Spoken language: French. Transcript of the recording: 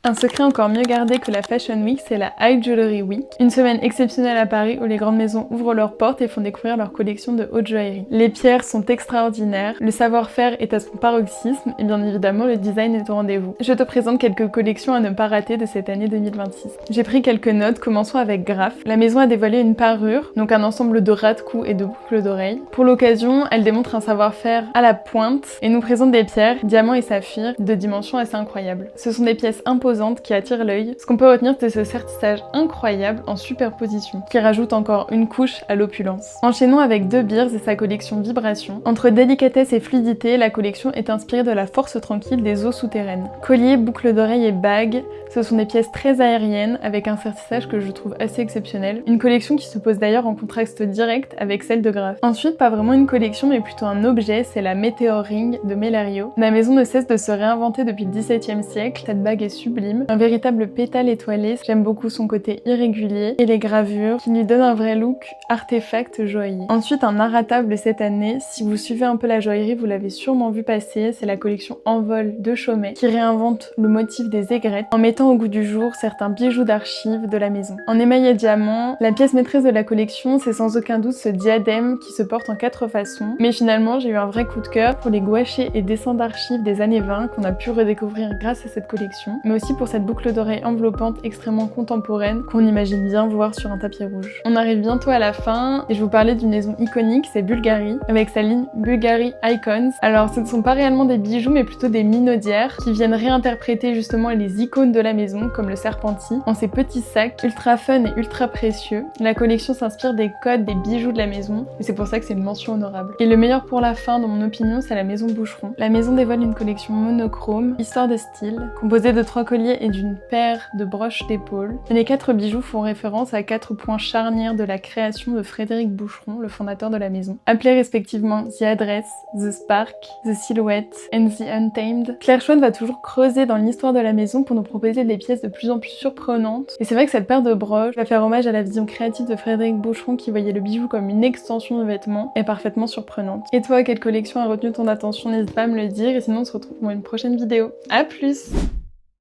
Un secret encore mieux gardé que la Fashion Week, c'est la High Jewelry Week, une semaine exceptionnelle à Paris où les grandes maisons ouvrent leurs portes et font découvrir leur collection de haute joaillerie. Les pierres sont extraordinaires, le savoir-faire est à son paroxysme et bien évidemment le design est au rendez-vous. Je te présente quelques collections à ne pas rater de cette année 2026. J'ai pris quelques notes, commençons avec Graff. La maison a dévoilé une parure, donc un ensemble de ras de cou et de boucles d'oreilles. Pour l'occasion, elle démontre un savoir-faire à la pointe et nous présente des pierres, diamants et saphirs, de dimensions assez incroyables. Ce sont des pièces imposantes qui attire l'œil. Ce qu'on peut retenir de ce sertissage incroyable en superposition, qui rajoute encore une couche à l'opulence. Enchaînons avec De Beers et sa collection Vibration. Entre délicatesse et fluidité, la collection est inspirée de la force tranquille des eaux souterraines. Colliers, boucles d'oreilles et bagues, ce sont des pièces très aériennes avec un sertissage que je trouve assez exceptionnel. Une collection qui se pose d'ailleurs en contraste direct avec celle de Graff. Ensuite, pas vraiment une collection mais plutôt un objet, c'est la Meteor Ring de Melario. La maison ne cesse de se réinventer depuis le XVIIe siècle, cette bague est sublime, un véritable pétale étoilé, j'aime beaucoup son côté irrégulier et les gravures qui lui donnent un vrai look artefact joaillier. Ensuite, un inratable cette année, si vous suivez un peu la joaillerie, vous l'avez sûrement vu passer, c'est la collection Envol de Chaumet qui réinvente le motif des aigrettes en mettant au goût du jour certains bijoux d'archives de la maison. En émail et diamant, la pièce maîtresse de la collection, c'est sans aucun doute ce diadème qui se porte en 4 façons, mais finalement j'ai eu un vrai coup de cœur pour les gouachés et dessins d'archives des années 20 qu'on a pu redécouvrir grâce à cette collection, mais aussi pour cette boucle d'oreille enveloppante extrêmement contemporaine qu'on imagine bien voir sur un tapis rouge. On arrive bientôt à la fin et je vais vous parler d'une maison iconique, c'est Bulgari, avec sa ligne Bulgari Icons. Alors ce ne sont pas réellement des bijoux mais plutôt des minaudières qui viennent réinterpréter justement les icônes de la maison comme le serpentis en ces petits sacs ultra fun et ultra précieux. La collection s'inspire des codes des bijoux de la maison et c'est pour ça que c'est une mention honorable. Et le meilleur pour la fin dans mon opinion, c'est la maison Boucheron. La maison dévoile une collection monochrome, histoire de style, composée de 3 colliers et d'une paire de broches d'épaule. Les 4 bijoux font référence à 4 points charnières de la création de Frédéric Boucheron, le fondateur de la maison, appelés respectivement The Address, The Spark, The Silhouette and The Untamed. Claire Chouanne va toujours creuser dans l'histoire de la maison pour nous proposer des pièces de plus en plus surprenantes. Et c'est vrai que cette paire de broches va faire hommage à la vision créative de Frédéric Boucheron qui voyait le bijou comme une extension de vêtements et parfaitement surprenante. Et toi, quelle collection a retenu ton attention? N'hésite pas à me le dire et sinon on se retrouve pour une prochaine vidéo. A plus!